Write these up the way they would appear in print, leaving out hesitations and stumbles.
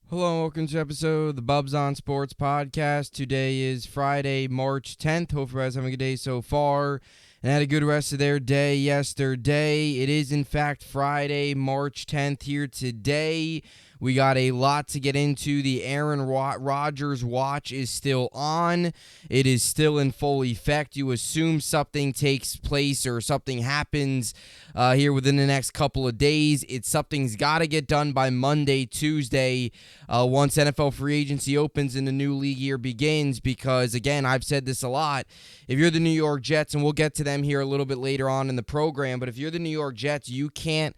Hello and welcome to episode of the Bubbs on Sports podcast. Today is Friday, March 10th. Hope everybody's having a good day so far and had a good rest of their day yesterday. It is, in fact, Friday, March 10th here today. We got a lot to get into. The Aaron Rodgers watch is still on. It is still in full effect. You assume something takes place or something happens here within the next couple of days. Something's got to get done by Monday, Tuesday, once NFL free agency opens and the new league year begins. Because, again, I've said this a lot. If you're the New York Jets, and we'll get to them here a little bit later on in the program, but if you're the New York Jets, you can't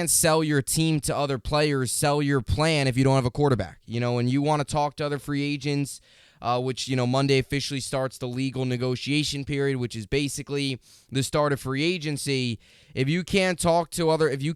sell your team to other players, sell your plan if you don't have a quarterback. And you want to talk to other free agents, which, Monday officially starts the legal negotiation period, which is basically the start of free agency. If you can't talk to if you're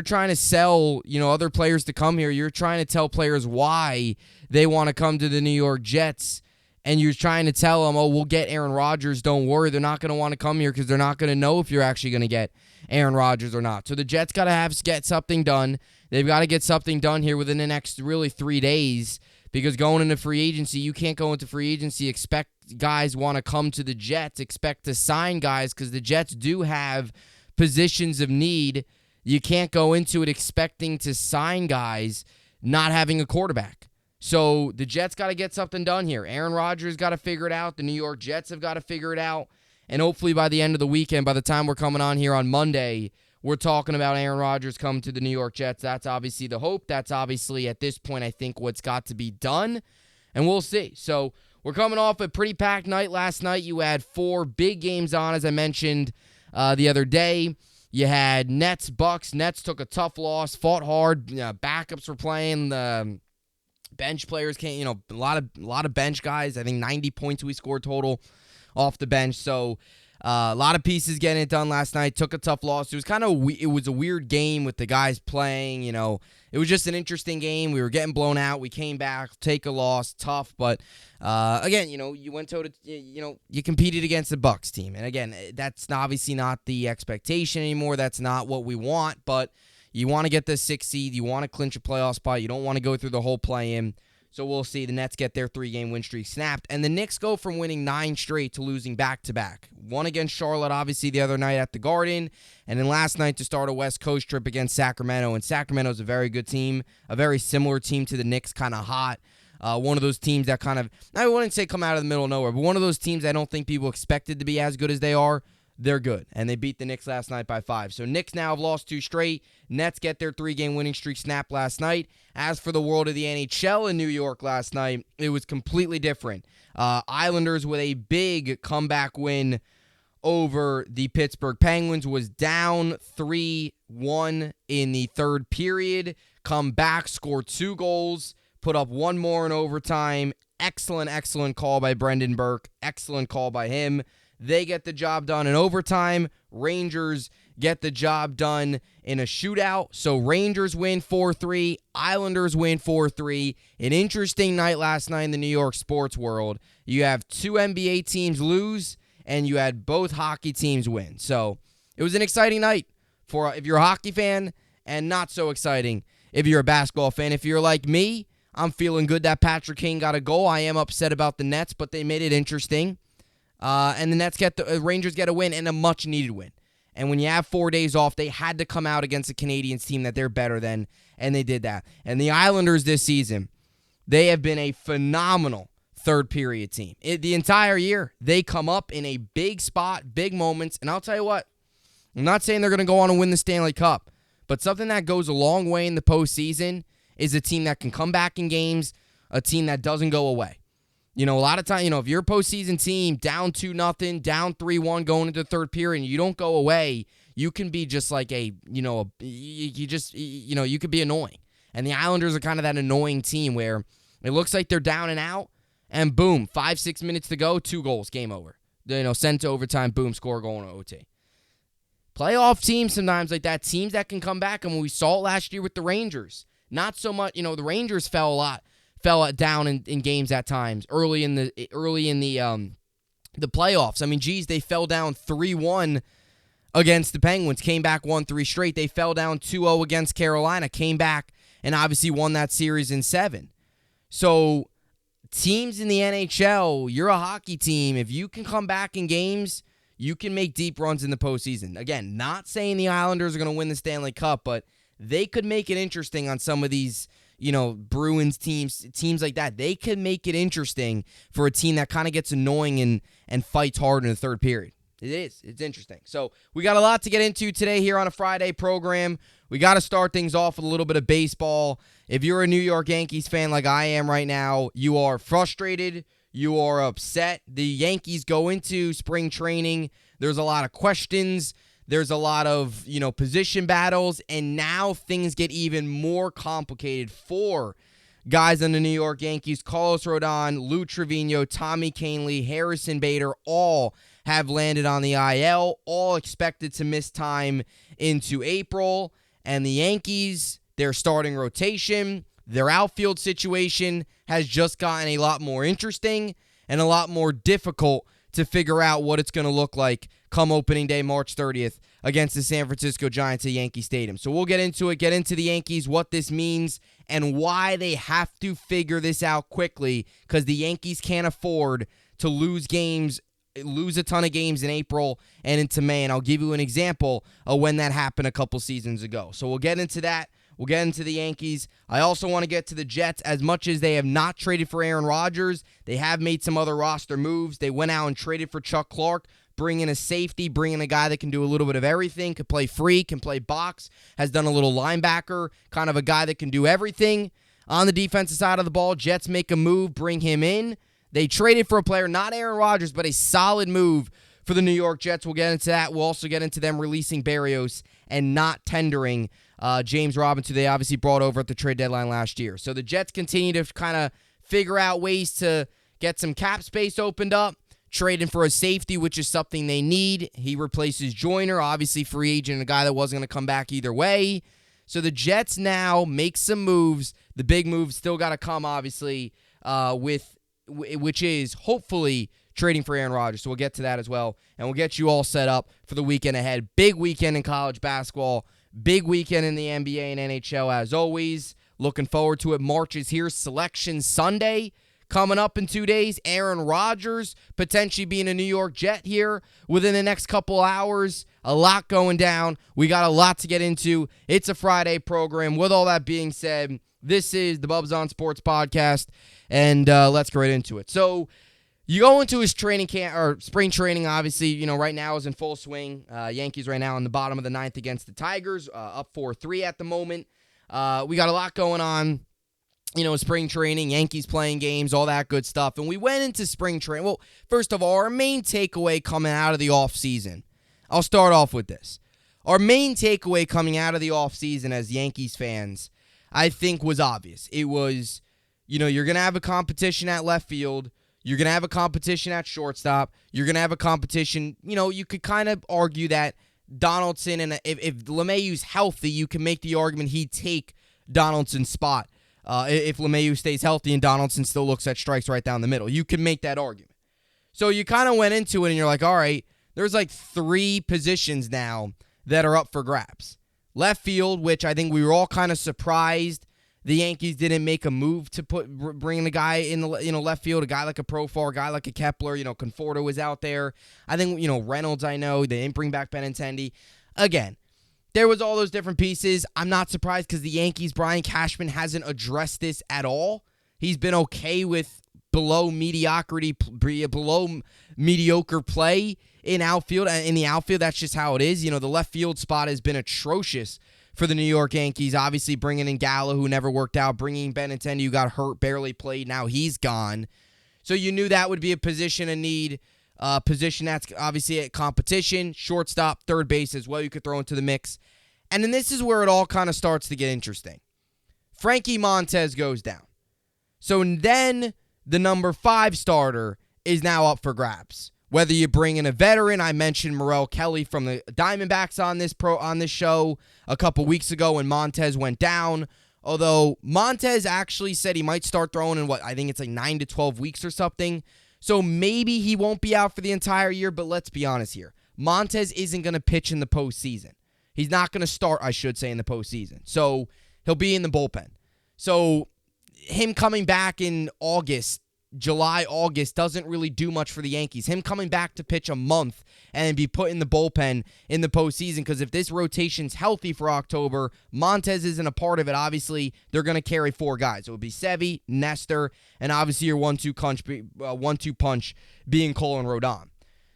trying to sell, other players to come here, you're trying to tell players why they want to come to the New York Jets, and you're trying to tell them, we'll get Aaron Rodgers, don't worry, they're not going to want to come here because they're not going to know if you're actually going to get Aaron Rodgers or not. So the Jets got to get something done. They've got to get something done here within the next really 3 days, because going into free agency, you can't go into free agency, expect guys want to come to the Jets, expect to sign guys, because the Jets do have positions of need. You can't go into it expecting to sign guys not having a quarterback. So the Jets got to get something done here. Aaron Rodgers got to figure it out. The New York Jets have got to figure it out. And hopefully by the end of the weekend, by the time we're coming on here on Monday, we're talking about Aaron Rodgers coming to the New York Jets. That's obviously the hope. That's obviously, at this point, I think what's got to be done. And we'll see. So we're coming off a pretty packed night last night. You had 4 big games on, as I mentioned the other day. You had Nets, Bucks. Nets took a tough loss, fought hard. Backups were playing. The bench players came, a lot of bench guys. I think 90 points we scored total off the bench. So a lot of pieces getting it done last night. Took a tough loss. It was a weird game with the guys playing. It was just an interesting game. We were getting blown out. We came back, take a loss, tough. But again, you went toe to, you competed against the Bucks team. And again, that's obviously not the expectation anymore. That's not what we want. But you want to get the 6th seed. You want to clinch a playoff spot. You don't want to go through the whole play-in. So we'll see. The Nets get their 3-game win streak snapped. And the Knicks go from winning 9 straight to losing back-to-back. One against Charlotte, obviously, the other night at the Garden. And then last night to start a West Coast trip against Sacramento. And Sacramento's a very good team. A very similar team to the Knicks, kind of hot. One of those teams that kind of, I wouldn't say come out of the middle of nowhere, but one of those teams I don't think people expected to be as good as they are. They're good, and they beat the Knicks last night by 5. So Knicks now have lost 2 straight. Nets get their 3-game winning streak snapped last night. As for the world of the NHL in New York last night, it was completely different. Islanders with a big comeback win over the Pittsburgh Penguins, was down 3-1 in the third period. Come back, score 2 goals, put up 1 more in overtime. Excellent call by Brendan Burke. Excellent call by him. They get the job done in overtime. Rangers get the job done in a shootout. So Rangers win 4-3. Islanders win 4-3. An interesting night last night in the New York sports world. You have 2 NBA teams lose, and you had both hockey teams win. So it was an exciting night for if you're a hockey fan, and not so exciting if you're a basketball fan. If you're like me, I'm feeling good that Patrick Kane got a goal. I am upset about the Nets, but they made it interesting. And the Rangers get a win, and a much-needed win. And when you have 4 days off, they had to come out against a Canadiens team that they're better than, and they did that. And the Islanders this season, they have been a phenomenal third-period team. The entire year, they come up in a big spot, big moments, and I'll tell you what, I'm not saying they're going to go on and win the Stanley Cup, but something that goes a long way in the postseason is a team that can come back in games, a team that doesn't go away. A lot of time, if you're a postseason team down 2-0, down 3-1 going into the third period, and you don't go away, you can be just like you could be annoying. And the Islanders are kind of that annoying team where it looks like they're down and out, and boom, 5-6 minutes to go, 2 goals, game over. Sent to overtime, boom, score, goal in OT. Playoff teams sometimes like that, teams that can come back, and when we saw it last year with the Rangers, not so much, the Rangers fell down in games at times early in the playoffs. I mean, they fell down 3-1 against the Penguins, came back 1-3 straight. They fell down 2-0 against Carolina, came back and obviously won that series in 7. So teams in the NHL, you're a hockey team. If you can come back in games, you can make deep runs in the postseason. Again, not saying the Islanders are going to win the Stanley Cup, but they could make it interesting on some of these, Bruins teams like that. They could make it interesting for a team that kind of gets annoying and fights hard in the third period. It is. It's interesting. So we got a lot to get into today here on a Friday program. We got to start things off with a little bit of baseball. If you're a New York Yankees fan like I am right now, you are frustrated. You are upset. The Yankees go into spring training. There's a lot of questions. There's a lot of, position battles. And now things get even more complicated for guys on the New York Yankees. Carlos Rodon, Lou Trevino, Tommy Kahnle, Harrison Bader, all have landed on the IL, all expected to miss time into April. And the Yankees, their starting rotation, their outfield situation has just gotten a lot more interesting and a lot more difficult to figure out what it's going to look like come opening day, March 30th, against the San Francisco Giants at Yankee Stadium. So we'll get into it, get into the Yankees, what this means, and why they have to figure this out quickly, because the Yankees can't afford to lose a ton of games in April and into May, and I'll give you an example of when that happened a couple seasons ago. So we'll get into that. We'll get into the Yankees. I also want to get to the Jets. As much as they have not traded for Aaron Rodgers, they have made some other roster moves. They went out and traded for Chuck Clark, bringing a safety, bringing a guy that can do a little bit of everything, can play free, can play box, has done a little linebacker, kind of a guy that can do everything. On the defensive side of the ball, Jets make a move, bring him in. They traded for a player, not Aaron Rodgers, but a solid move for the New York Jets. We'll get into that. We'll also get into them releasing Berrios and not tendering James Robinson, who they obviously brought over at the trade deadline last year. So the Jets continue to kind of figure out ways to get some cap space opened up, trading for a safety, which is something they need. He replaces Joyner, obviously free agent, a guy that wasn't going to come back either way. So the Jets now make some moves. The big moves still got to come, obviously, which is hopefully trading for Aaron Rodgers. So we'll get to that as well, and we'll get you all set up for the weekend ahead. Big weekend in college basketball. Big weekend in the NBA and NHL as always. Looking forward to it. March is here. Selection Sunday coming up in 2 days. Aaron Rodgers potentially being a New York Jet here within the next couple hours. A lot going down. We got a lot to get into. It's a Friday program. With all that being said, this is the Bubbs on Sports podcast, and let's get right into it. So you go into his training camp or spring training, obviously, right now is in full swing. Yankees right now in the bottom of the ninth against the Tigers, up 4-3 at the moment. We got a lot going on, spring training, Yankees playing games, all that good stuff. And we went into spring training. Well, first of all, our main takeaway coming out of the offseason, I'll start off with this. Our main takeaway coming out of the offseason as Yankees fans, I think, was obvious. It was, you're going to have a competition at left field. You're going to have a competition at shortstop. You're going to have a competition. You could kind of argue that Donaldson, and if LeMahieu's healthy, you can make the argument he'd take Donaldson's spot. If LeMahieu stays healthy and Donaldson still looks at strikes right down the middle. You can make that argument. So you kind of went into it and you're like, all right, there's like 3 positions now that are up for grabs. Left field, which I think we were all kind of surprised the Yankees didn't make a move to bring a guy in the left field, a guy like a Profar, a guy like a Kepler. Conforto was out there. I think Reynolds. I know they didn't bring back Benintendi. Again, there was all those different pieces. I'm not surprised because the Yankees, Brian Cashman hasn't addressed this at all. He's been okay with below mediocre play in outfield. In the outfield, that's just how it is. The left field spot has been atrocious for the New York Yankees. Obviously, bringing in Gallo, who never worked out. Bringing Benintendi, who got hurt, barely played. Now he's gone. So you knew that would be a position of need. Position that's obviously at competition. Shortstop, third base as well you could throw into the mix. And then this is where it all kind of starts to get interesting. Frankie Montez goes down. So then the number 5 starter is now up for grabs. Whether you bring in a veteran, I mentioned Morel Kelly from the Diamondbacks on this show a couple weeks ago when Montez went down. Although Montez actually said he might start throwing in I think it's like 9 to 12 weeks or something. So maybe he won't be out for the entire year, but let's be honest here. Montez isn't going to pitch in the postseason. He's not going to start, I should say, in the postseason. So he'll be in the bullpen. So him coming back in July, August, doesn't really do much for the Yankees. Him coming back to pitch a month and then be put in the bullpen in the postseason, because if this rotation's healthy for October, Montez isn't a part of it. Obviously, they're going to carry 4 guys. It would be Sevy, Nestor, and obviously your 1-2 punch being Cole and Rodon.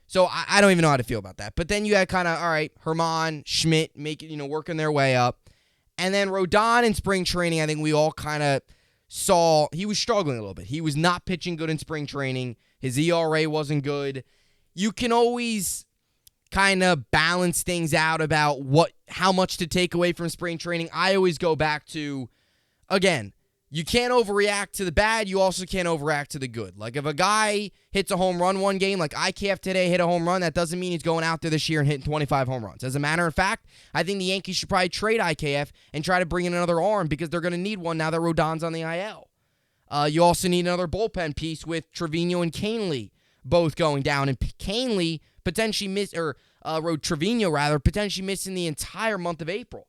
So I don't even know how to feel about that. But then you had kind of, all right, Herman, Schmidt, working their way up. And then Rodon in spring training, I think we all kind of saw he was struggling a little bit. He was not pitching good in spring training. His ERA wasn't good. You can always kind of balance things out about how much to take away from spring training. I always go back to, again, you can't overreact to the bad. You also can't overreact to the good. Like if a guy hits a home run one game, like IKF today hit a home run, that doesn't mean he's going out there this year and hitting 25 home runs. As a matter of fact, I think the Yankees should probably trade IKF and try to bring in another arm, because they're going to need one now that Rodon's on the IL. You also need another bullpen piece with Trevino and Canely both going down, and Canely potentially Trevino potentially missing the entire month of April.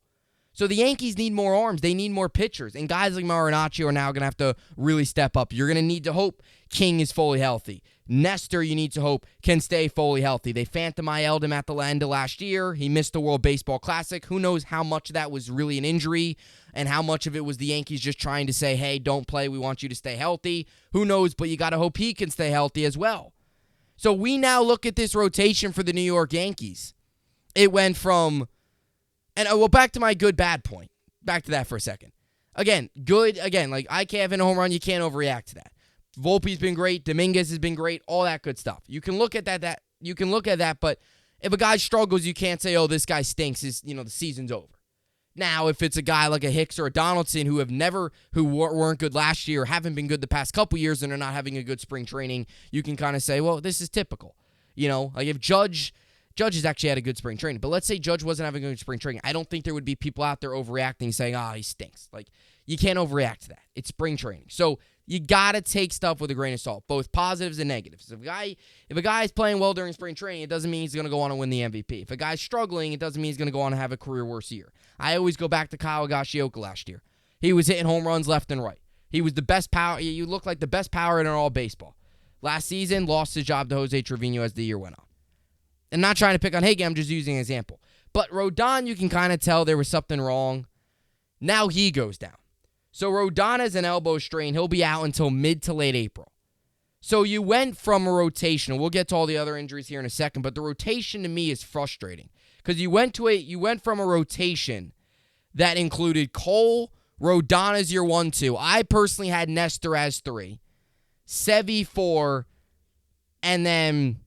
So the Yankees need more arms. They need more pitchers. And guys like Marinaccio are now going to have to really step up. You're going to need to hope King is fully healthy. Nestor, you need to hope, can stay fully healthy. They phantom IL'd him at the end of last year. He missed the World Baseball Classic. Who knows how much of that was really an injury and how much of it was the Yankees just trying to say, hey, don't play. We want you to stay healthy. Who knows, but you got to hope he can stay healthy as well. So we now look at this rotation for the New York Yankees. It went from... And back to my good-bad point. Back to that for a second. Like IKF in a home run, you can't overreact to that. Volpe's been great. Dominguez has been great. All that good stuff. You can look at that. You can look at that, but if a guy struggles, you can't say, oh, this guy stinks. The season's over. Now, if it's a guy like a Hicks or a Donaldson who weren't good last year, haven't been good the past couple years, and are not having a good spring training, you can kind of say, well, this is typical. Like if Judge has actually had a good spring training. But let's say Judge wasn't having a good spring training. I don't think there would be people out there overreacting, saying, he stinks. Like, you can't overreact to that. It's spring training. So you got to take stuff with a grain of salt, both positives and negatives. If a guy is playing well during spring training, it doesn't mean he's going to go on and win the MVP. If a guy's struggling, it doesn't mean he's going to go on and have a career-worse year. I always go back to Kyle Higashioka last year. He was hitting home runs left and right. He was the best power. You look like the best power in all baseball. Last season, lost his job to Jose Trevino as the year went on. And not trying to pick on Hagen, I'm just using an example. But Rodon, you can kind of tell there was something wrong. Now he goes down. So Rodon has an elbow strain. He'll be out until mid to late April. So you went from a rotation. We'll get to all the other injuries here in a second, but the rotation to me is frustrating. Because you went from a rotation that included Cole, Rodon as your 1-2. I personally had Nestor as 3. Sevy 4. And then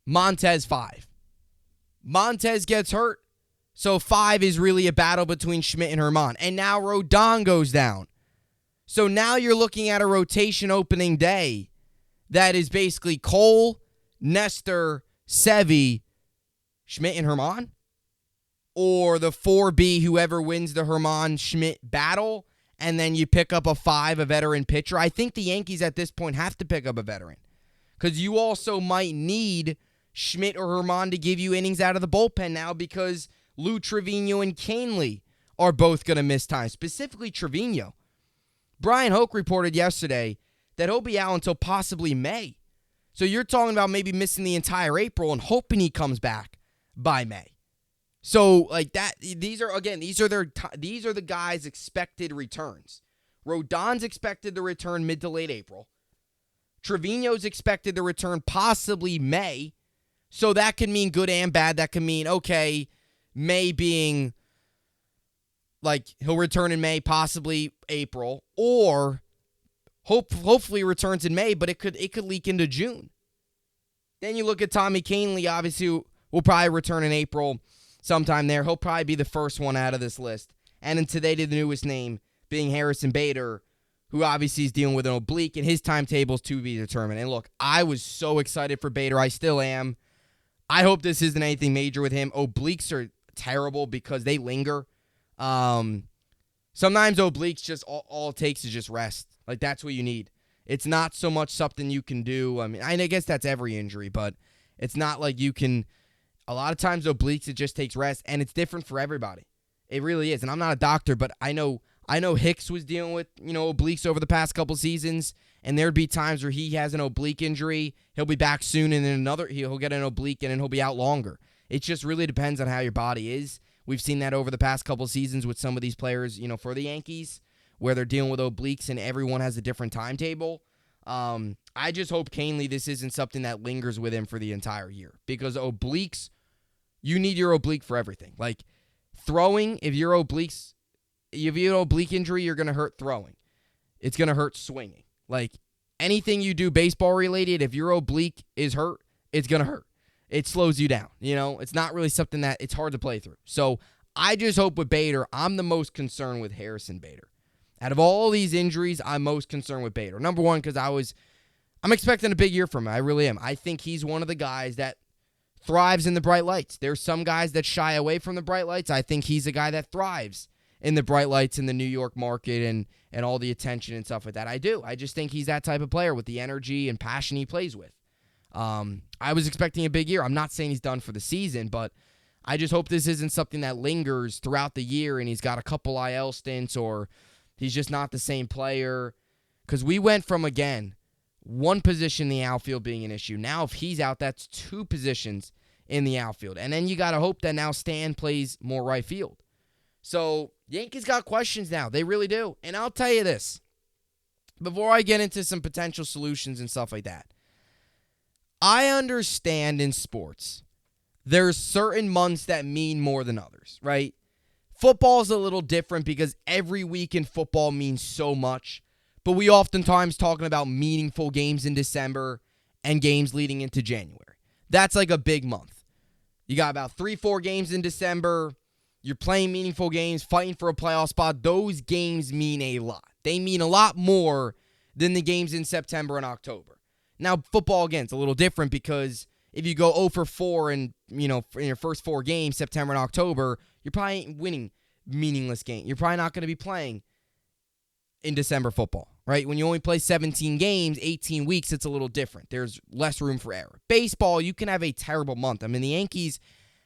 Montez 5. Montez gets hurt, so 5 is really a battle between Schmidt and Herman. And now Rodon goes down. So now you're looking at a rotation opening day that is basically Cole, Nestor, Sevy, Schmidt, and Herman? Or the 4B, whoever wins the Herman-Schmidt battle, and then you pick up a 5, a veteran pitcher. I think the Yankees at this point have to pick up a veteran, because you also might need Schmidt or Herman to give you innings out of the bullpen now, because Lou Trevino and Canely are both going to miss time, specifically Trevino. Brian Hoke reported yesterday that he'll be out until possibly May. So you're talking about maybe missing the entire April and hoping he comes back by May. So like that, these are the guys' expected returns. Rodon's expected to return mid to late April. Trevino's expected to return possibly May. So that can mean good and bad. That can mean, okay, May being like he'll return in May, possibly April, or hopefully returns in May, but it could leak into June. Then you look at Tommy Canely, obviously will probably return in April sometime there. He'll probably be the first one out of this list. And then today, the newest name being Harrison Bader, who obviously is dealing with an oblique, and his timetable's to be determined. And look, I was so excited for Bader. I still am. I hope this isn't anything major with him. Obliques are terrible because they linger. Sometimes obliques just all it takes is just rest. Like, that's what you need. It's not so much something you can do. I mean, I guess that's every injury, but it's not like you can. A lot of times obliques, it just takes rest, and it's different for everybody. It really is. And I'm not a doctor, but I know Hicks was dealing with, obliques over the past couple seasons, and there'd be times where he has an oblique injury. He'll be back soon, and then he'll get an oblique, and then he'll be out longer. It just really depends on how your body is. We've seen that over the past couple seasons with some of these players, for the Yankees, where they're dealing with obliques, and everyone has a different timetable. I just hope Canely, this isn't something that lingers with him for the entire year, because obliques, you need your oblique for everything. Like throwing, if you have an oblique injury, you're going to hurt throwing. It's going to hurt swinging. Like anything you do baseball related, if your oblique is hurt, it's going to hurt. It slows you down. It's not really something that it's hard to play through. So I just hope with Bader, I'm the most concerned with Harrison Bader. Out of all these injuries, I'm most concerned with Bader. Number one, because I'm expecting a big year from him. I really am. I think he's one of the guys that thrives in the bright lights. There's some guys that shy away from the bright lights. I think he's a guy that thrives in the bright lights in the New York market and all the attention and stuff like that. I do. I just think he's that type of player with the energy and passion he plays with. I was expecting a big year. I'm not saying he's done for the season, but I just hope this isn't something that lingers throughout the year and he's got a couple IL stints or he's just not the same player. Because we went from, again, one position in the outfield being an issue. Now if he's out, that's two positions in the outfield. And then you got to hope that now Stan plays more right field. So Yankees got questions now. They really do. And I'll tell you this, before I get into some potential solutions and stuff like that, I understand in sports there's certain months that mean more than others, right? Football's a little different because every week in football means so much. But we oftentimes talking about meaningful games in December and games leading into January. That's like a big month. You got about 3-4 games in December. You're playing meaningful games, fighting for a playoff spot. Those games mean a lot. They mean a lot more than the games in September and October. Now, football, again, it's a little different because if you go 0 for 4 in your first 4 games, September and October, you're probably winning meaningless games. You're probably not going to be playing in December football, right? When you only play 17 games, 18 weeks, it's a little different. There's less room for error. Baseball, you can have a terrible month. I mean, the Yankees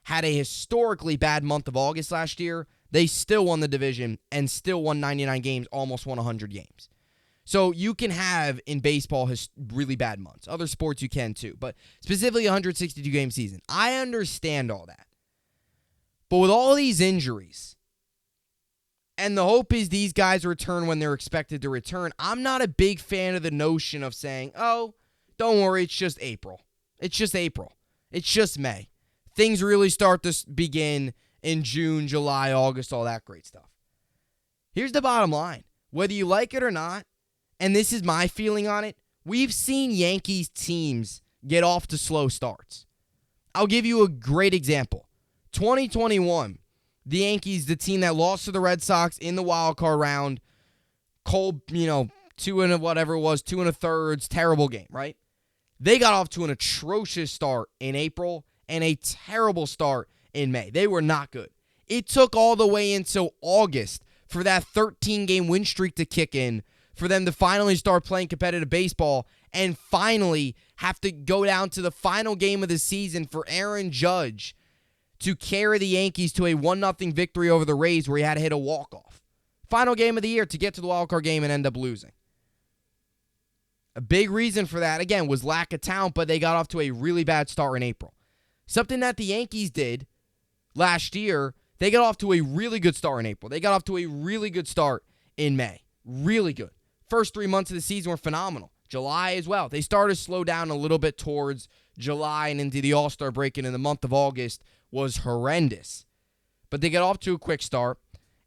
had a historically bad month of August last year. They still won the division and still won 99 games, almost won 100 games. So you can have in baseball really bad months. Other sports you can too, but specifically a 162-game season. I understand all that. But with all these injuries, and the hope is these guys return when they're expected to return, I'm not a big fan of the notion of saying, oh, don't worry, it's just April. It's just April. It's just May. Things really start to begin in June, July, August, all that great stuff. Here's the bottom line. Whether you like it or not, and this is my feeling on it, we've seen Yankees teams get off to slow starts. I'll give you a great example. 2021, the Yankees, the team that lost to the Red Sox in the wild card round, cold, 2 2.5, terrible game, right? They got off to an atrocious start in April and a terrible start in May. They were not good. It took all the way until August for that 13-game win streak to kick in, for them to finally start playing competitive baseball and finally have to go down to the final game of the season for Aaron Judge to carry the Yankees to a 1-0 victory over the Rays where he had to hit a walk-off. Final game of the year to get to the wildcard game and end up losing. A big reason for that, again, was lack of talent, but they got off to a really bad start in April. Something that the Yankees did last year, they got off to a really good start in April. They got off to a really good start in May. Really good. First 3 months of the season were phenomenal. July as well. They started to slow down a little bit towards July and into the All-Star break, and in the month of August was horrendous. But they got off to a quick start,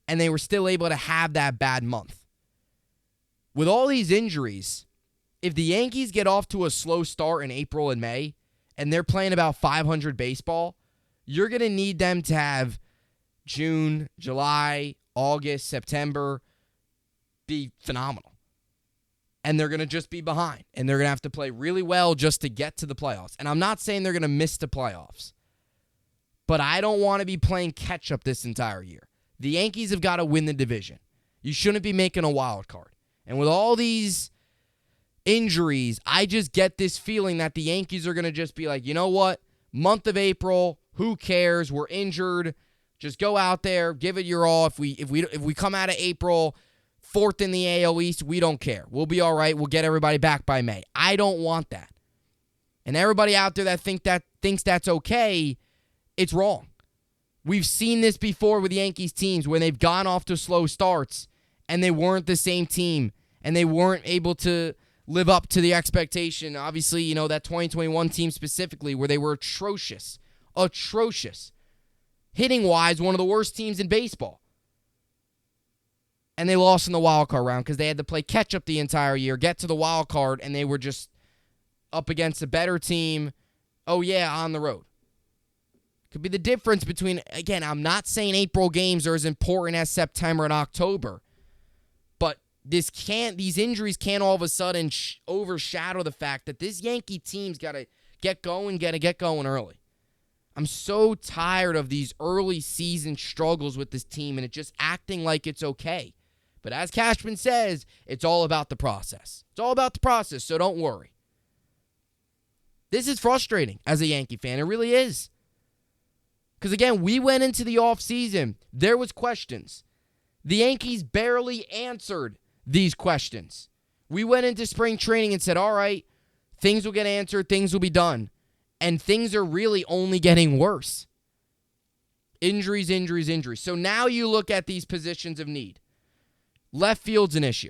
and they were still able to have that bad month. With all these injuries, if the Yankees get off to a slow start in April and May, and they're playing about 500 baseball, you're going to need them to have June, July, August, September be phenomenal. And they're going to just be behind. And they're going to have to play really well just to get to the playoffs. And I'm not saying they're going to miss the playoffs. But I don't want to be playing catch-up this entire year. The Yankees have got to win the division. You shouldn't be making a wild card. And with all these injuries, I just get this feeling that the Yankees are going to just be like, you know what? Month of April, who cares? We're injured. Just go out there, give it your all. If we come out of April 4th in the AL East, we don't care. We'll be all right. We'll get everybody back by May. I don't want that. And everybody out there that thinks that's okay, it's wrong. We've seen this before with Yankees teams when they've gone off to slow starts and they weren't the same team and they weren't able to live up to the expectation. Obviously, that 2021 team specifically where they were atrocious. Hitting-wise, one of the worst teams in baseball. And they lost in the wild card round because they had to play catch-up the entire year, get to the wild card, and they were just up against a better team, on the road. Could be the difference between, again, I'm not saying April games are as important as September and October, but these injuries can't all of a sudden overshadow the fact that this Yankee team's got to get going early. I'm so tired of these early season struggles with this team and it just acting like it's okay. But as Cashman says, it's all about the process. It's all about the process, so don't worry. This is frustrating as a Yankee fan. It really is. Because, again, we went into the offseason. There was questions. The Yankees barely answered these questions. We went into spring training and said, all right, things will get answered, things will be done. And things are really only getting worse. Injuries. So now you look at these positions of need. Left field's an issue.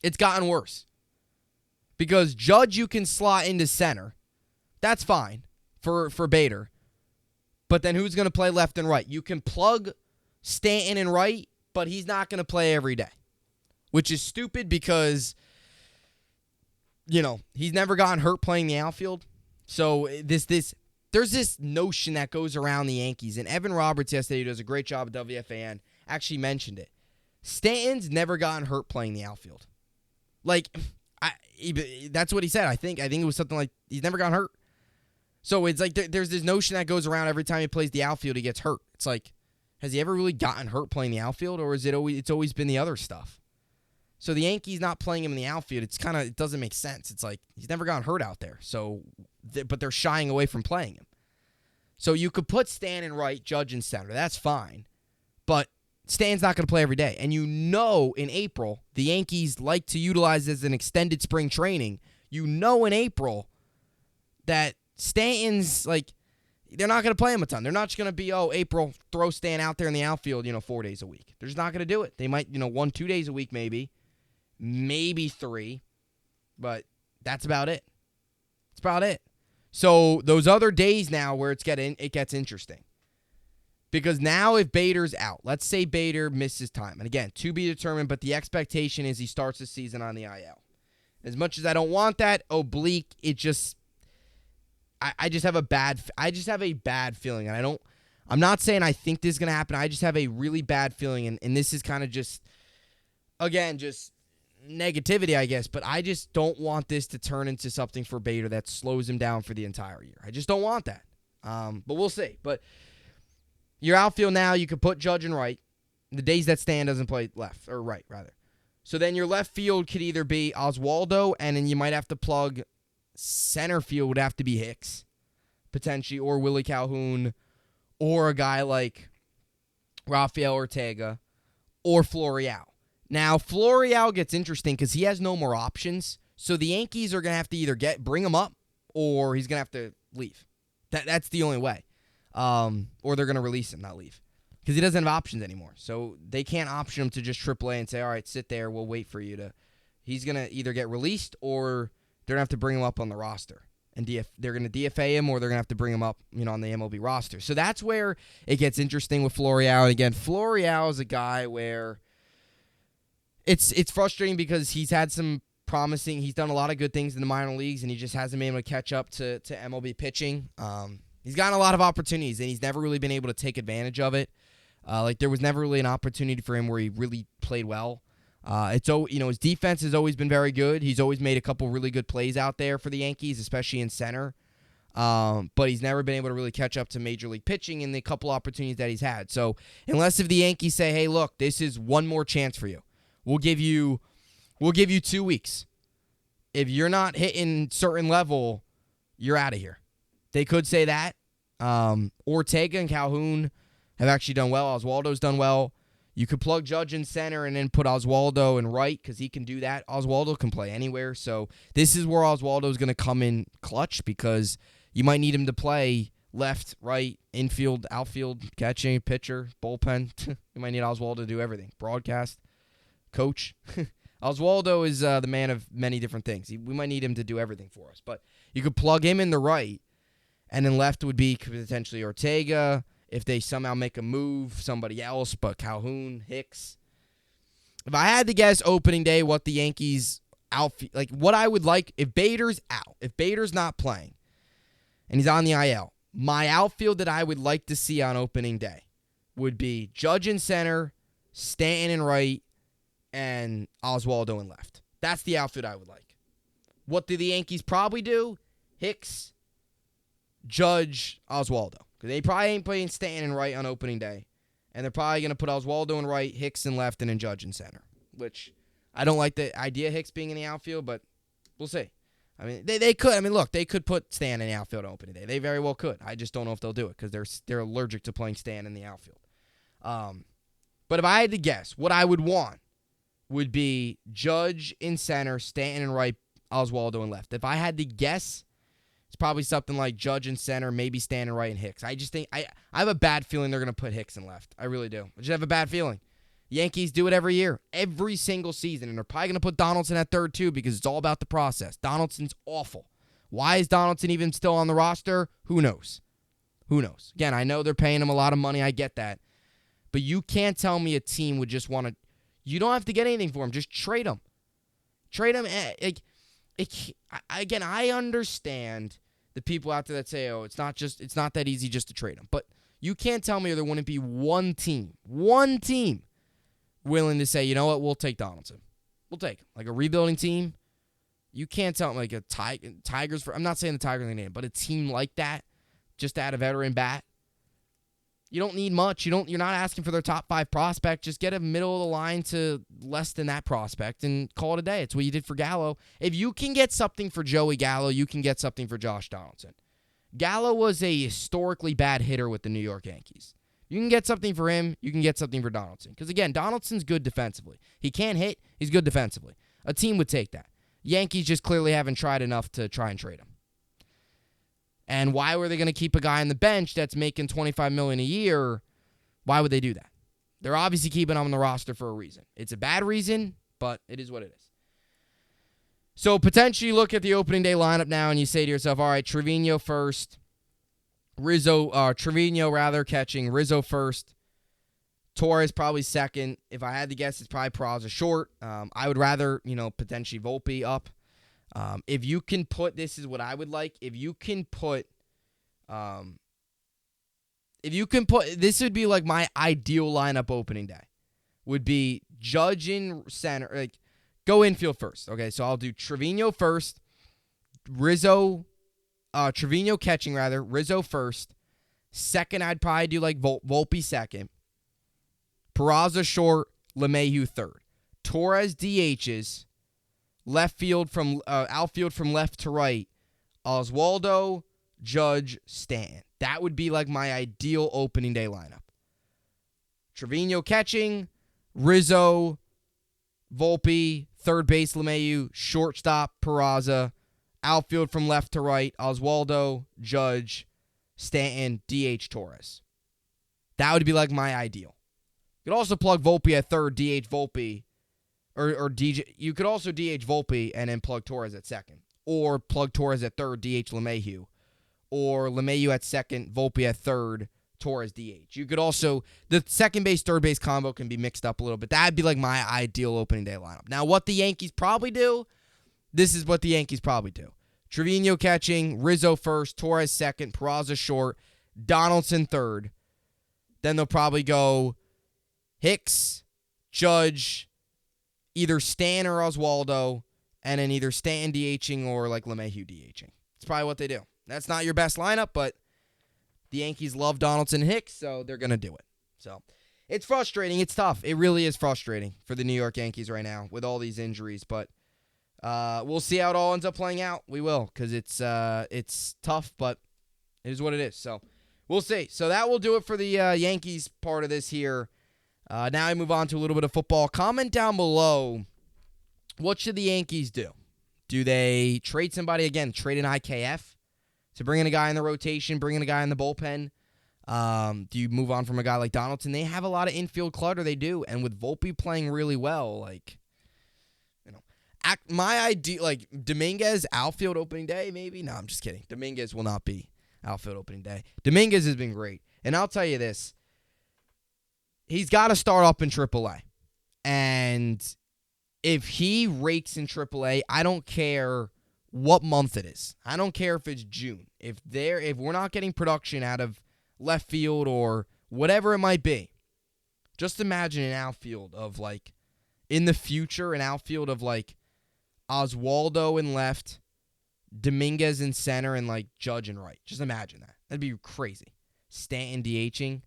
It's gotten worse. Because Judge you can slot into center. That's fine for Bader. But then who's going to play left and right? You can plug Stanton in right, but he's not going to play every day. Which is stupid because, he's never gotten hurt playing the outfield. So there's this notion that goes around the Yankees, and Evan Roberts yesterday, who does a great job at WFAN, actually mentioned it. Stanton's never gotten hurt playing the outfield. That's what he said. I think it was something like he's never gotten hurt. So it's like there's this notion that goes around every time he plays the outfield, he gets hurt. It's like, has he ever really gotten hurt playing the outfield, or it's always been the other stuff? So the Yankees not playing him in the outfield, it doesn't make sense. It's like he's never gotten hurt out there. So, but they're shying away from playing him. So you could put Stan in right, Judge in center. That's fine. But Stan's not going to play every day. And in April, the Yankees like to utilize as an extended spring training. In April that Stanton's they're not going to play him a ton. They're not just going to be, April, throw Stan out there in the outfield, 4 days a week. They're just not going to do it. They might, 1-2 days a week maybe 3, but that's about it. That's about it. So those other days now where it gets interesting. Because now if Bader's out, let's say Bader misses time. And again, to be determined, but the expectation is he starts the season on the IL. As much as I don't want that, oblique, I just have a bad feeling. And I'm not saying I think this is going to happen. I just have a really bad feeling. And this is kind of just negativity, I guess. But I just don't want this to turn into something for Bader that slows him down for the entire year. I just don't want that. But we'll see. But your outfield now, you could put Judge in right. The days that Stan doesn't play left, or right, rather. So then your left field could either be Oswaldo, and then you might have to plug center field would have to be Hicks, potentially, or Willie Calhoun, or a guy like Rafael Ortega, or Florial. Now, Florial gets interesting because he has no more options. So the Yankees are going to have to either bring him up, or he's going to have to leave. That's the only way. Or they're going to release him, not leave. Because he doesn't have options anymore. So they can't option him to just AAA and say, all right, sit there, we'll wait for you to. He's going to either get released or they're going to have to bring him up on the roster. And they're going to DFA him or they're going to have to bring him up on the MLB roster. So that's where it gets interesting with Florial. And again, Florial is a guy where it's frustrating because he's had some promising. He's done a lot of good things in the minor leagues, and he just hasn't been able to catch up to MLB pitching. He's gotten a lot of opportunities, and he's never really been able to take advantage of it. There was never really an opportunity for him where he really played well. His defense has always been very good. He's always made a couple really good plays out there for the Yankees, especially in center. But he's never been able to really catch up to major league pitching in the couple opportunities that he's had. So unless if the Yankees say, hey, look, this is one more chance for you. We'll give you 2 weeks. If you're not hitting certain level, you're out of here. They could say that. Ortega and Calhoun have actually done well. Oswaldo's done well. You could plug Judge in center and then put Oswaldo in right because he can do that. Oswaldo can play anywhere. So this is where Oswaldo's going to come in clutch because you might need him to play left, right, infield, outfield, catching, pitcher, bullpen. You might need Oswaldo to do everything. Broadcast, coach. Oswaldo is the man of many different things. We might need him to do everything for us. But you could plug him in the right, and then left would be potentially Ortega. If they somehow make a move, somebody else, but Calhoun, Hicks. If I had to guess opening day what the Yankees outfield, like what I would like, if Bader's out, if Bader's not playing, and he's on the IL, my outfield that I would like to see on opening day would be Judge in center, Stanton in right, and Oswaldo in left. That's the outfield I would like. What do the Yankees probably do? Hicks, Judge, Oswaldo. Because they probably ain't playing Stanton in right on opening day. And they're probably going to put Oswaldo in right, Hicks in left, and then Judge in center. Which, I don't like the idea of Hicks being in the outfield, but we'll see. I mean, they could. I mean, look, they could put Stan in the outfield on opening day. They very well could. I just don't know if they'll do it because they're allergic to playing Stan in the outfield. But if I had to guess, what I would want would be Judge in center, Stanton in right, Oswaldo in left. If I had to guess, it's probably something like Judge in center, maybe Stanton right, and Hicks. I just think I have a bad feeling they're going to put Hicks in left. I really do. I just have a bad feeling. Yankees do it every year, every single season, and they're probably going to put Donaldson at third too because it's all about the process. Donaldson's awful. Why is Donaldson even still on the roster? Who knows? Who knows? Again, I know they're paying him a lot of money. I get that. But you can't tell me a team would just want to. You don't have to get anything for him. Just trade him. Trade him. Again, I understand the people out there that say, "Oh, it's not that easy just to trade him." But you can't tell me there wouldn't be one team willing to say, "You know what? We'll take Donaldson. We'll take him." Like a rebuilding team. You can't tell me like a Tigers. I'm not saying the Tigers name, but a team like that, just to add a veteran bat. You don't need much. You're not asking for their top 5 prospect. Just get a middle of the line to less than that prospect and call it a day. It's what you did for Gallo. If you can get something for Joey Gallo, you can get something for Josh Donaldson. Gallo was a historically bad hitter with the New York Yankees. You can get something for him. You can get something for Donaldson. Because, again, Donaldson's good defensively. He can't hit. He's good defensively. A team would take that. Yankees just clearly haven't tried enough to try and trade him. And why were they going to keep a guy on the bench that's making $25 million a year? Why would they do that? They're obviously keeping him on the roster for a reason. It's a bad reason, but it is what it is. So potentially look at the opening day lineup now and you say to yourself, all right, Trevino first, Trevino catching, Rizzo first, Torres probably second. If I had to guess, it's probably Peraza short. I would rather, potentially Volpe up. If you can put, this is what I would like. If you can put, this would be like my ideal lineup opening day. Would be Judge in center, like go infield first. Okay, so I'll do Trevino first, Trevino catching rather, Rizzo first. Second, I'd probably do like Volpe second. Peraza short, LeMahieu third. Torres DHs. Outfield from left to right, Oswaldo, Judge, Stanton. That would be like my ideal opening day lineup. Trevino catching, Rizzo, Volpe, third base LeMahieu, shortstop Peraza, outfield from left to right, Oswaldo, Judge, Stanton, DH Torres. That would be like my ideal. You could also plug Volpe at third, DH Volpe. Or DJ, you could also DH Volpe and then plug Torres at second. Or plug Torres at third, DH LeMahieu. Or LeMahieu at second, Volpe at third, Torres DH. You could also, the second base, third base combo can be mixed up a little bit. That'd be like my ideal opening day lineup. Now, what the Yankees probably do, this is what the Yankees probably do. Trevino catching, Rizzo first, Torres second, Peraza short, Donaldson third. Then they'll probably go Hicks, Judge, either Stan or Oswaldo, and then either Stanton DHing or like LeMahieu DHing. It's probably what they do. That's not your best lineup, but the Yankees love Donaldson and Hicks, so they're going to do it. So it's frustrating. It's tough. It really is frustrating for the New York Yankees right now with all these injuries, but we'll see how it all ends up playing out. We will, because it's tough, but it is what it is. So we'll see. So that will do it for the Yankees part of this here. Now I move on to a little bit of football. Comment down below, what should the Yankees do? Do they trade somebody again? Trade an IKF to bring in a guy in the rotation, bring in a guy in the bullpen? Do you move on from a guy like Donaldson? They have a lot of infield clutter. They do, and with Volpe playing really well, my idea, Dominguez outfield opening day, maybe. No, I'm just kidding. Dominguez will not be outfield opening day. Dominguez has been great, and I'll tell you this: he's got to start up in AAA, and if he rakes in AAA, I don't care what month it is. I don't care if it's June. If we're not getting production out of left field or whatever it might be, just imagine an outfield of in the future, an outfield of Oswaldo in left, Dominguez in center, and Judge in right. Just imagine that. That'd be crazy. Stanton DHing.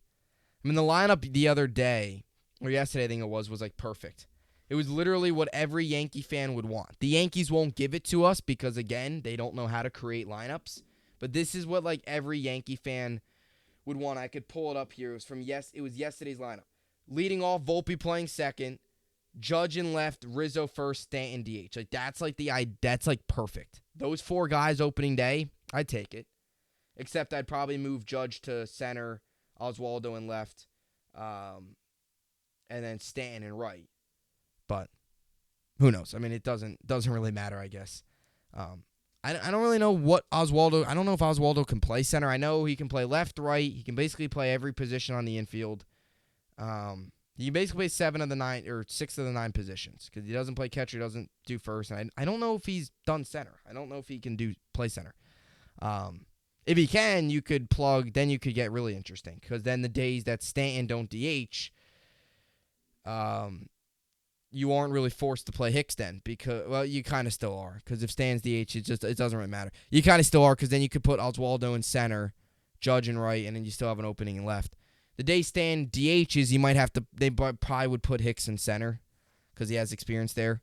I mean, the lineup the other day, or yesterday I think it was perfect. It was literally what every Yankee fan would want. The Yankees won't give it to us because, again, they don't know how to create lineups. But this is what every Yankee fan would want. I could pull it up here. It was yesterday's lineup. Leading off, Volpe playing second, Judge in left, Rizzo first, Stanton DH. That's perfect. Those four guys opening day, I'd take it. Except I'd probably move Judge to center, Oswaldo in left, and then Stanton in right. But who knows? I mean, it doesn't really matter, I guess. I don't really know what Oswaldo. I don't know if Oswaldo can play center. I know he can play left, right. He can basically play every position on the infield. He can basically play 7 of the 9 or 6 of the 9 positions because he doesn't play catcher, doesn't do first. And I don't know if he's done center. I don't know if he can play center. If he can, you could plug. Then you could get really interesting because then the days that Stanton don't DH, you aren't really forced to play Hicks then because, well, you kind of still are because if Stan's DH, it doesn't really matter. You kind of still are because then you could put Oswaldo in center, Judge in right, and then you still have an opening in left. The day Stan DHs, you might have to. They probably would put Hicks in center because he has experience there.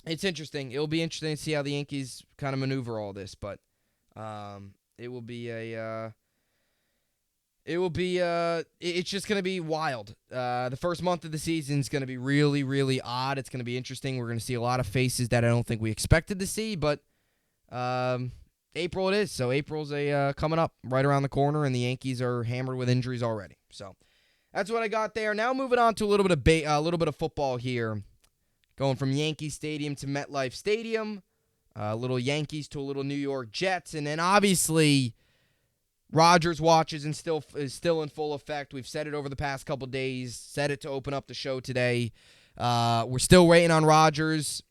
It's interesting. It'll be interesting to see how the Yankees kind of maneuver all this, but it will be a. It's just going to be wild. The first month of the season is going to be really, really odd. It's going to be interesting. We're going to see a lot of faces that I don't think we expected to see, but April it is. So April's coming up right around the corner, and the Yankees are hammered with injuries already. So that's what I got there. Now moving on to a little bit of football here. Going from Yankee Stadium to MetLife Stadium. A little Yankees to a little New York Jets, and then obviously Rodgers watches and is still in full effect. We've said it over the past couple days. Said it to open up the show today. We're still waiting on Rodgers.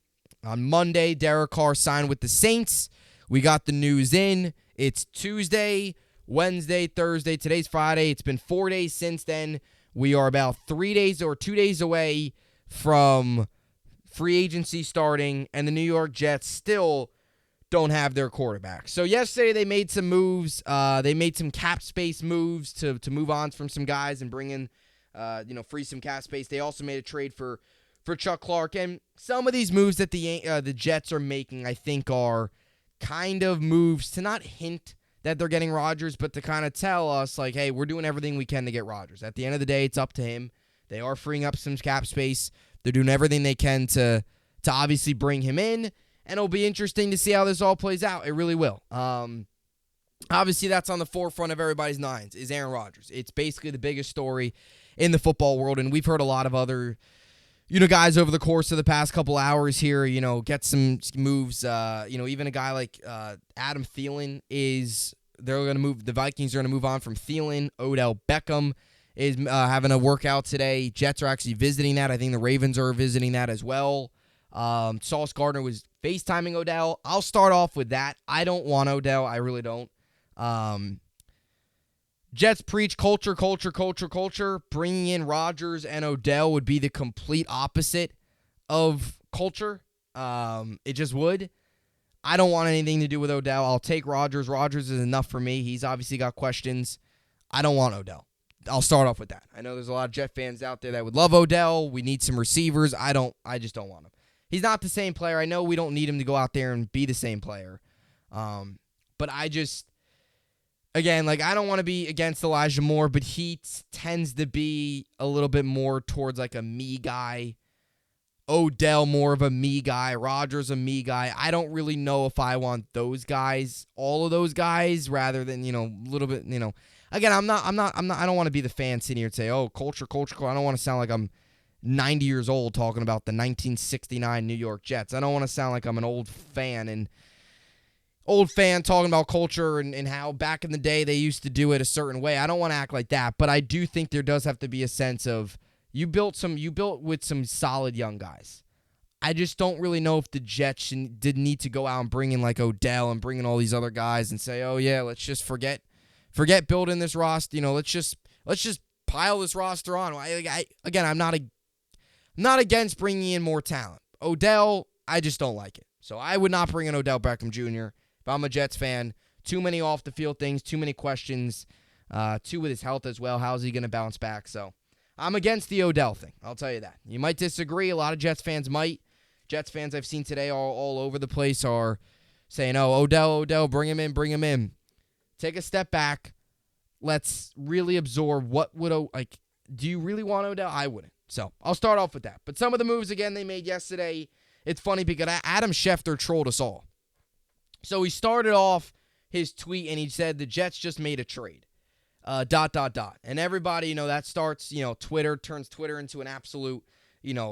On Monday, Derek Carr signed with the Saints. We got the news in. It's Tuesday, Wednesday, Thursday. Today's Friday. It's been 4 days since then. We are about 3 days or 2 days away from free agency starting, and the New York Jets still don't have their quarterback. So yesterday they made some moves. They made some cap space moves to move on from some guys and bring in, free some cap space. They also made a trade for Chuck Clark. And some of these moves that the Jets are making, I think, are kind of moves to not hint that they're getting Rodgers, but to kind of tell us, hey, we're doing everything we can to get Rodgers. At the end of the day, it's up to him. They are freeing up some cap space. They're doing everything they can to obviously bring him in. And it'll be interesting to see how this all plays out. It really will. Obviously, that's on the forefront of everybody's minds is Aaron Rodgers. It's basically the biggest story in the football world, and we've heard a lot of other, guys over the course of the past couple hours here, get some moves. Even a guy like Adam Thielen they're going to move. The Vikings are going to move on from Thielen. Odell Beckham is having a workout today. Jets are actually visiting that. I think the Ravens are visiting that as well. Sauce Gardner was FaceTiming Odell. I'll start off with that. I don't want Odell. I really don't. Jets preach culture. Bringing in Rodgers and Odell would be the complete opposite of culture. It just would. I don't want anything to do with Odell. I'll take Rodgers. Rodgers is enough for me. He's obviously got questions. I don't want Odell. I'll start off with that. I know there's a lot of Jet fans out there that would love Odell. We need some receivers. I just don't want him. He's not the same player. I know we don't need him to go out there and be the same player. But again, like I don't want to be against Elijah Moore, but he tends to be a little bit more towards like a me guy. Odell more of a me guy. Rodgers a me guy. I don't really know if I want those guys, all of those guys, rather than, a little bit, Again, I don't want to be the fan sitting here and say, oh, culture. I don't want to sound like I'm 90 years old talking about the 1969 New York Jets. I don't want to sound like I'm an old fan talking about culture and how back in the day they used to do it a certain way. I don't want to act like that, but I do think there does have to be a sense of you built with some solid young guys. I just don't really know if the Jets did need to go out and bring in like Odell and bring in all these other guys and say, oh yeah, let's just forget building this roster. Let's just pile this roster on. I'm not against bringing in more talent. Odell, I just don't like it. So I would not bring in Odell Beckham Jr. if I'm a Jets fan. Too many off the field things, too many questions, too with his health as well. How's he going to bounce back? So I'm against the Odell thing. I'll tell you that. You might disagree. A lot of Jets fans might. Jets fans I've seen today all over the place are saying, oh, Odell, bring him in. Take a step back. Let's really absorb do you really want Odell? I wouldn't. So I'll start off with that. But some of the moves, again, they made yesterday, it's funny because Adam Schefter trolled us all. So he started off his tweet and he said the Jets just made a trade. ... And everybody, that starts, Twitter turns Twitter into an absolute,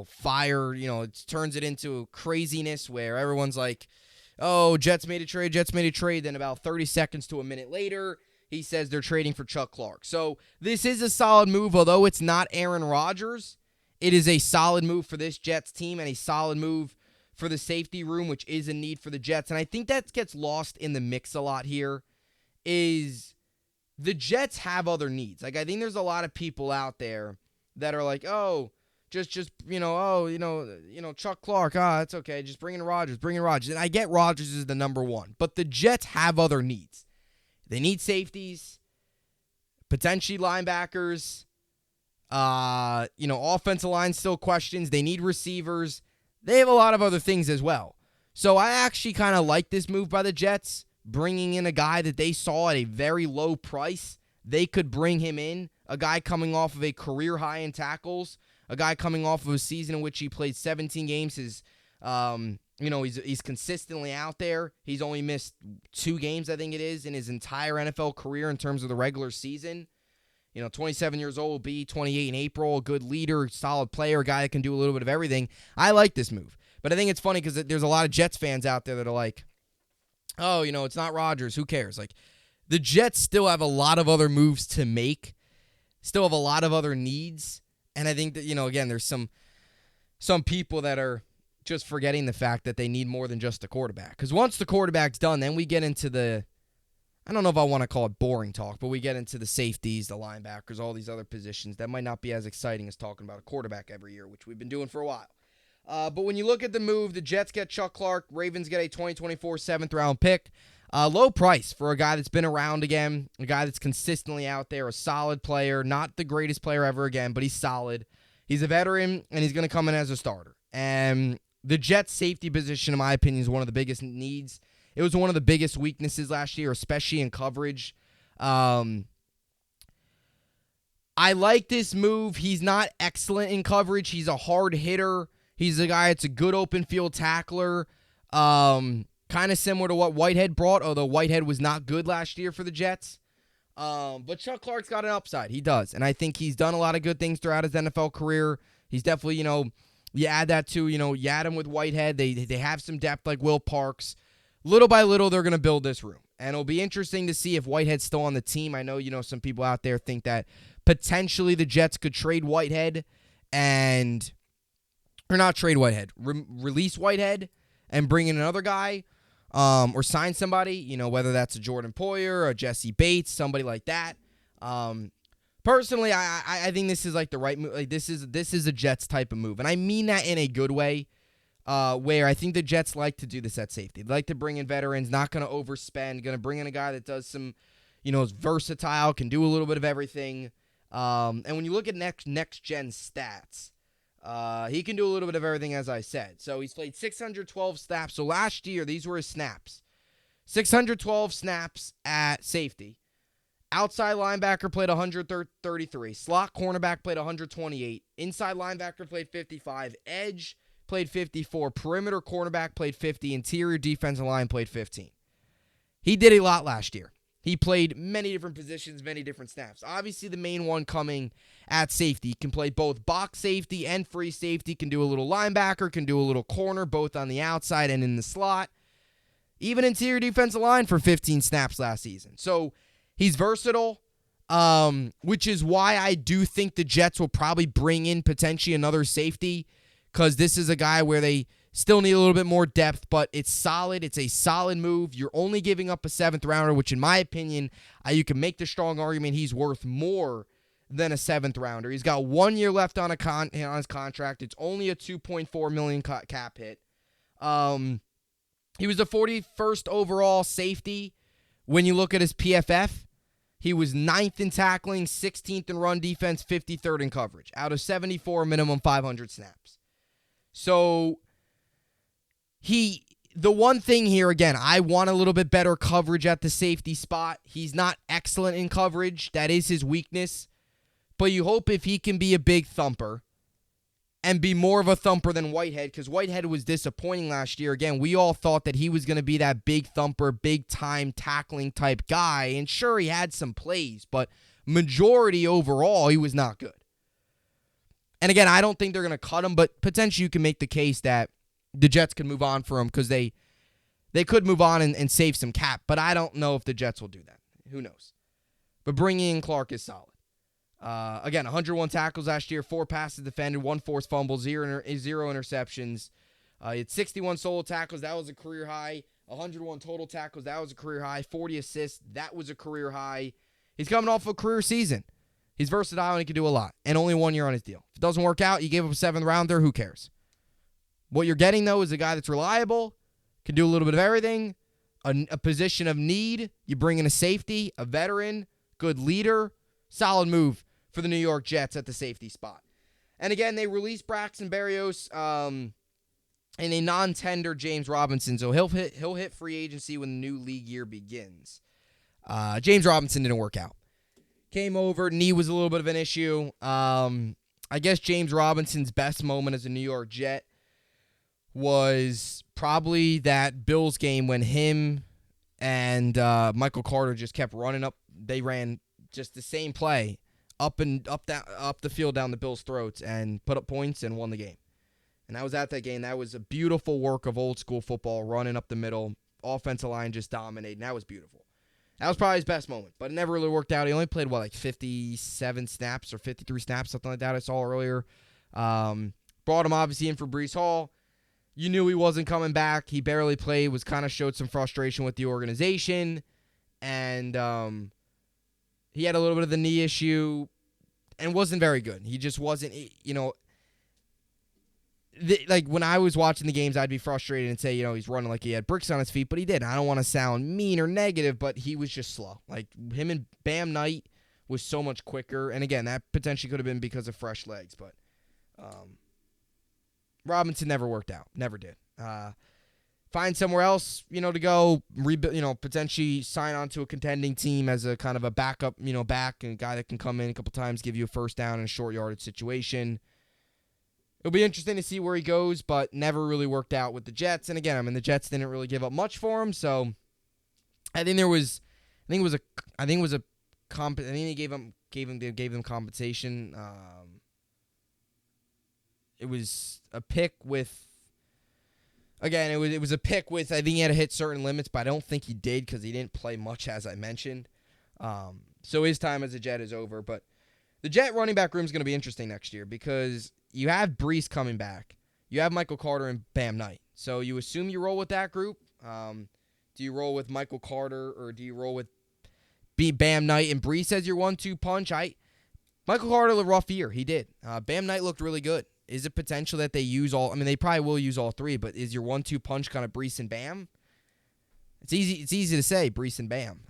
fire. It turns it into craziness where everyone's like, oh, Jets made a trade. Then about 30 seconds to a minute later, he says they're trading for Chuck Clark. So this is a solid move, although it's not Aaron Rodgers. It is a solid move for this Jets team and a solid move for the safety room, which is a need for the Jets. And I think that gets lost in the mix a lot here is the Jets have other needs. Like, I think there's a lot of people out there that are like, oh, just Chuck Clark, it's okay. Just bring in Rodgers. And I get Rodgers is the number one, but the Jets have other needs. They need safeties, potentially linebackers, offensive line still questions. They need receivers. They have a lot of other things as well. So I actually kind of like this move by the Jets, bringing in a guy that they saw at a very low price. They could bring him in, a guy coming off of a career high in tackles, a guy coming off of a season in which he played 17 games. He's consistently out there. He's only missed 2 games, I think it is, in his entire NFL career in terms of the regular season. 27 years old, be 28 in April, a good leader, solid player, a guy that can do a little bit of everything. I like this move. But I think it's funny because there's a lot of Jets fans out there that are like, oh, it's not Rodgers. Who cares? Like, the Jets still have a lot of other moves to make, still have a lot of other needs. And I think that, again, there's some people that are just forgetting the fact that they need more than just a quarterback. Because once the quarterback's done, then we get into I don't know if I want to call it boring talk, but we get into the safeties, the linebackers, all these other positions that might not be as exciting as talking about a quarterback every year, which we've been doing for a while. But when you look at the move, the Jets get Chuck Clark, Ravens get a 2024 7th-round pick. Low price for a guy that's been around again, a guy that's consistently out there, a solid player, not the greatest player ever again, but he's solid. He's a veteran, and he's going to come in as a starter. And the Jets' safety position, in my opinion, is one of the biggest needs. It was one of the biggest weaknesses last year, especially in coverage. I like this move. He's not excellent in coverage. He's a hard hitter. He's a guy that's a good open field tackler. Kind of similar to what Whitehead brought, although Whitehead was not good last year for the Jets. But Chuck Clark's got an upside. He does. And I think he's done a lot of good things throughout his NFL career. He's definitely, you add that to, you add him with Whitehead. They have some depth like Will Parks. Little by little, they're going to build this room. And it'll be interesting to see if Whitehead's still on the team. I know, some people out there think that potentially the Jets could trade Whitehead or not trade Whitehead, release Whitehead and bring in another guy or sign somebody, whether that's a Jordan Poyer, a Jesse Bates, somebody like that. Personally, I think this is like the right move. Like this is a Jets type of move. And I mean that in a good way. Where I think the Jets like to do this at safety. They like to bring in veterans, not going to overspend, going to bring in a guy that does some, is versatile, can do a little bit of everything. And when you look at next-gen stats, he can do a little bit of everything, as I said. So he's played 612 snaps. So last year, these were his snaps. 612 snaps at safety. Outside linebacker played 133. Slot cornerback played 128. Inside linebacker played 55. Edge played 54. Perimeter cornerback played 50. Interior defensive line played 15. He did a lot last year. He played many different positions, many different snaps. Obviously, the main one coming at safety. He can play both box safety and free safety. Can do a little linebacker, can do a little corner, both on the outside and in the slot. Even interior defensive line for 15 snaps last season. So he's versatile, which is why I do think the Jets will probably bring in potentially another safety, because this is a guy where they still need a little bit more depth, but it's solid. It's a solid move. You're only giving up a 7th rounder, which in my opinion, you can make the strong argument he's worth more than a 7th rounder. He's got 1 year left on his contract. It's only a $2.4 million cap hit. He was the 41st overall safety. When you look at his PFF, he was 9th in tackling, 16th in run defense, 53rd in coverage, out of 74 minimum 500 snaps. So the one thing here, again, I want a little bit better coverage at the safety spot. He's not excellent in coverage. That is his weakness. But you hope if he can be a big thumper and be more of a thumper than Whitehead, because Whitehead was disappointing last year. Again, we all thought that he was going to be that big thumper, big-time tackling type guy. And sure, he had some plays, but majority overall, he was not good. And again, I don't think they're going to cut him, but potentially you can make the case that the Jets could move on for him, because they could move on and save some cap, but I don't know if the Jets will do that. Who knows? But bringing in Clark is solid. Again, 101 tackles last year, 4 passes defended, 1 forced fumble, 0 interceptions. He had 61 solo tackles. That was a career high. 101 total tackles. That was a career high. 40 assists. That was a career high. He's coming off a career season. He's versatile and he can do a lot. And only 1 year on his deal. If it doesn't work out, you gave up a 7th rounder, who cares? What you're getting, though, is a guy that's reliable, can do a little bit of everything, a position of need. You bring in a safety, a veteran, good leader. Solid move for the New York Jets at the safety spot. And again, they released Braxton Berrios and a non-tender James Robinson, so he'll hit free agency when the new league year begins. James Robinson didn't work out. Came over, knee was a little bit of an issue. I guess James Robinson's best moment as a New York Jet was probably that Bills game when him and Michael Carter just kept running up. They ran just the same play up the field down the Bills' throats and put up points and won the game. And that was at that game. That was a beautiful work of old school football, running up the middle. Offensive line just dominated. And that was beautiful. That was probably his best moment, but it never really worked out. He only played, 57 snaps or 53 snaps, something like that I saw earlier. Brought him obviously in for Breece Hall. You knew he wasn't coming back. He barely played, showed some frustration with the organization. And he had a little bit of the knee issue and wasn't very good. He just wasn't, when I was watching the games, I'd be frustrated and say, he's running like he had bricks on his feet, but he didn't. I don't want to sound mean or negative, but he was just slow. Like, him and Bam Knight was so much quicker. And again, that potentially could have been because of fresh legs, but Robinson never worked out. Never did. Find somewhere else, to go, potentially sign on to a contending team as a kind of a backup, back, and a guy that can come in a couple times, give you a first down in a short yardage situation. It'll be interesting to see where he goes, but never really worked out with the Jets. And again, the Jets didn't really give up much for him, so I think they gave them compensation. It was a pick with. Again, it was a pick with, I think he had to hit certain limits, but I don't think he did because he didn't play much, as I mentioned. So his time as a Jet is over. But the Jet running back room is going to be interesting next year because you have Breece coming back. You have Michael Carter and Bam Knight. So you assume you roll with that group. Do you roll with Michael Carter or do you roll with Bam Knight and Breece as your 1-2 punch? Michael Carter had a rough year. He did. Bam Knight looked really good. Is it potential that they use all? They probably will use all three, but is your 1-2 punch kind of Breece and Bam? It's easy to say Breece and Bam.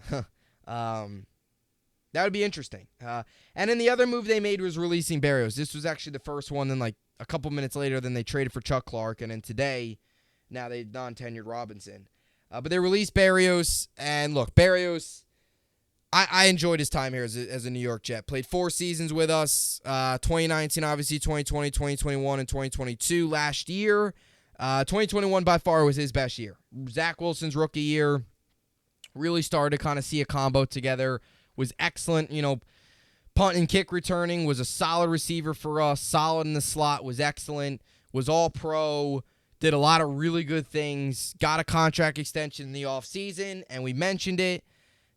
That would be interesting. And then the other move they made was releasing Berrios. This was actually the first one. Then a couple minutes later, then they traded for Chuck Clark, and then today, now they non-tenured Robinson. But they released Berrios, and look, Berrios. I enjoyed his time here as a New York Jet. Played 4 seasons with us, 2019, obviously, 2020, 2021, and 2022 last year. 2021 by far was his best year. Zach Wilson's rookie year really started to kind of see a combo together. Was excellent, punt and kick returning, was a solid receiver for us, solid in the slot, was excellent, was all pro, did a lot of really good things, got a contract extension in the offseason, and we mentioned it.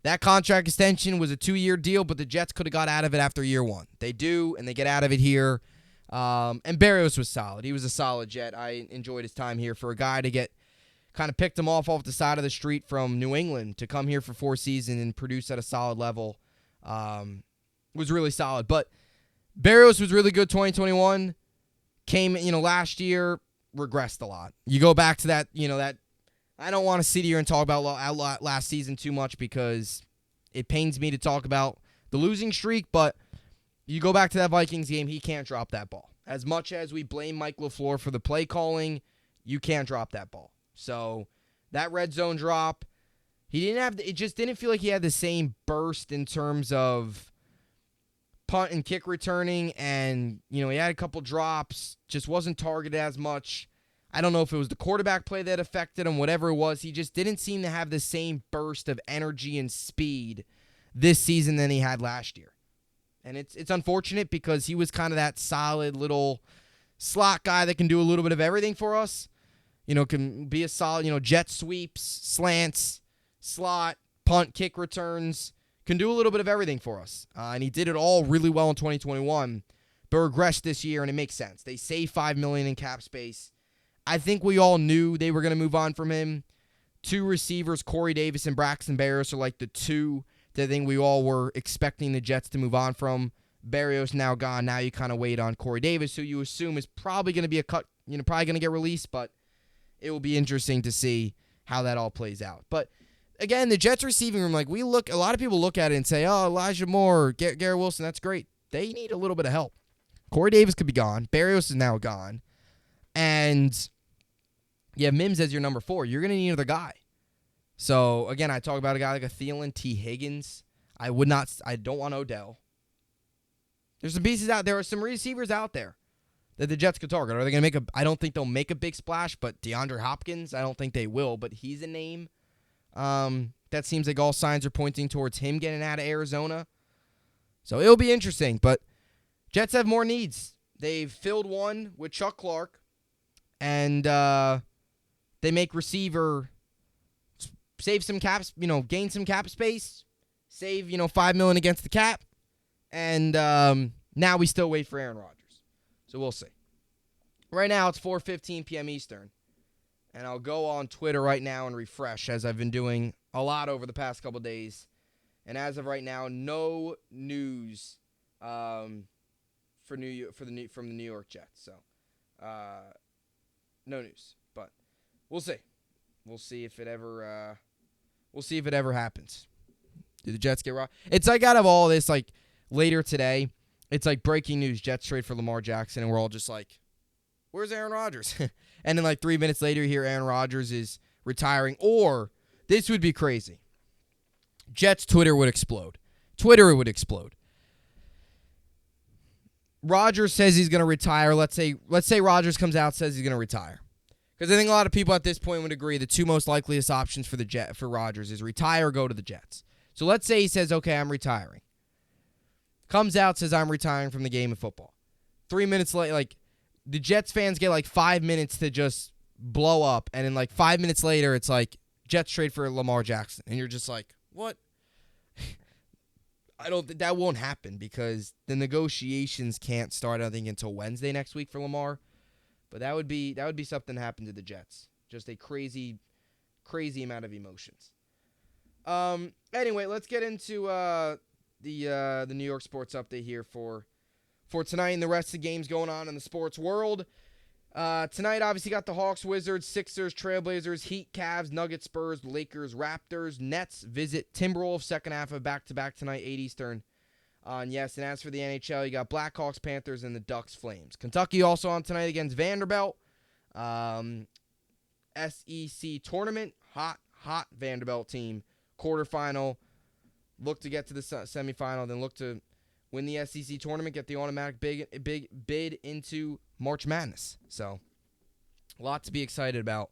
That contract extension was a 2-year deal, but the Jets could have got out of it after year 1. They do, and they get out of it here. And Berrios was solid. He was a solid Jet. I enjoyed his time here. For a guy to get kind of picked him off the side of the street from New England to come here for 4 seasons and produce at a solid level was really solid. But Berrios was really good 2021. Came, last year, regressed a lot. You go back to that, that I don't want to sit here and talk about last season too much because it pains me to talk about the losing streak, but you go back to that Vikings game, he can't drop that ball. As much as we blame Mike LaFleur for the play calling, you can't drop that ball. So that red zone drop, it just didn't feel like he had the same burst in terms of punt and kick returning, and, he had a couple drops, just wasn't targeted as much. I don't know if it was the quarterback play that affected him, whatever it was. He just didn't seem to have the same burst of energy and speed this season than he had last year. And it's unfortunate because he was kind of that solid little slot guy that can do a little bit of everything for us. Can be a solid, jet sweeps, slants, slot, punt, kick returns. Can do a little bit of everything for us. And he did it all really well in 2021, but regressed this year, and it makes sense. They saved $5 million in cap space. I think we all knew they were going to move on from him. 2 receivers, Corey Davis and Braxton Berrios, are like the 2 that I think we all were expecting the Jets to move on from. Berrios now gone. Now you kind of wait on Corey Davis, who you assume is probably going to be a cut, probably going to get released, but it will be interesting to see how that all plays out. But again, the Jets receiving room, a lot of people look at it and say, oh, Elijah Moore, Garrett Wilson, that's great. They need a little bit of help. Corey Davis could be gone. Berrios is now gone. And yeah, Mims as your number 4. You're going to need another guy. So, again, I talk about a guy like a Thielen, T. Higgins. I don't want Odell. There's some pieces out there. Are some receivers out there that the Jets could target. Are they going to I don't think they'll make a big splash, but DeAndre Hopkins, I don't think they will, but he's a name. That seems like all signs are pointing towards him getting out of Arizona. So it'll be interesting, but Jets have more needs. They've filled one with Chuck Clark, and they make receiver save some caps, gain some cap space, save, $5 million against the cap, and now we still wait for Aaron Rodgers. So we'll see. Right now it's 4:15 p.m. Eastern, and I'll go on Twitter right now and refresh, as I've been doing a lot over the past couple days. And as of right now, no news from the New York Jets. So no news, but we'll see. We'll see if it ever happens. Do the Jets get robbed? It's like out of all this, like later today, it's like breaking news: Jets trade for Lamar Jackson, and we're all just like, "Where's Aaron Rodgers?" And then like 3 minutes later, you hear Aaron Rodgers is retiring. Or this would be crazy: Jets Twitter would explode. Twitter would explode. Rodgers says he's going to retire. Let's say Rodgers comes out and says he's going to retire. Because I think a lot of people at this point would agree the 2 most likeliest options for Rodgers is retire or go to the Jets. So let's say he says, okay, I'm retiring. Comes out, says I'm retiring from the game of football. 3 minutes later, the Jets fans get 5 minutes to just blow up. And then 5 minutes later, it's like Jets trade for Lamar Jackson. And you're just like, what? That won't happen because the negotiations can't start, I think, until Wednesday next week for Lamar. But that would be something to happen to the Jets. Just a crazy, crazy amount of emotions. Anyway, let's get into the New York sports update here for tonight and the rest of the games going on in the sports world. Tonight, obviously, got the Hawks, Wizards, Sixers, Trailblazers, Heat, Cavs, Nuggets, Spurs, Lakers, Raptors, Nets visit Timberwolves. Second half of back-to-back tonight, 8 Eastern. Yes, and as for the NHL, you got Blackhawks, Panthers, and the Ducks, Flames. Kentucky also on tonight against Vanderbilt. SEC tournament, hot Vanderbilt team. Quarterfinal look to get to the semifinal, then look to win the SEC tournament, get the automatic big bid into March Madness. So, a lot to be excited about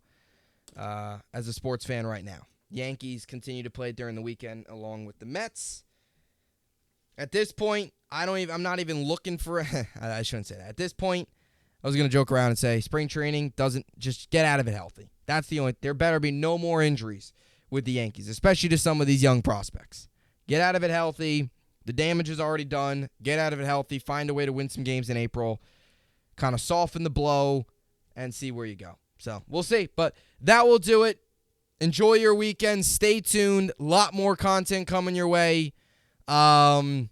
as a sports fan right now. Yankees continue to play during the weekend along with the Mets. At this point, I'm not even looking for I shouldn't say that. At this point, I was going to joke around and say spring training doesn't just get out of it healthy. That's the only. There better be no more injuries with the Yankees, especially to some of these young prospects. Get out of it healthy. The damage is already done. Get out of it healthy. Find a way to win some games in April. Kind of soften the blow and see where you go. So we'll see. But that will do it. Enjoy your weekend. Stay tuned. A lot more content coming your way. Enjoy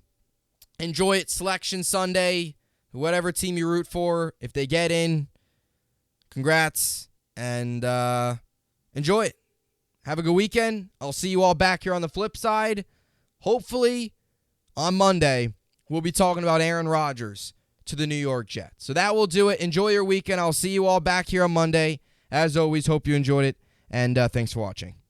it. Selection Sunday. Whatever team you root for, if they get in, congrats. And enjoy it. Have a good weekend. I'll see you all back here on the flip side. Hopefully, on Monday, we'll be talking about Aaron Rodgers to the New York Jets. So that will do it. Enjoy your weekend. I'll see you all back here on Monday. As always, hope you enjoyed it, and thanks for watching.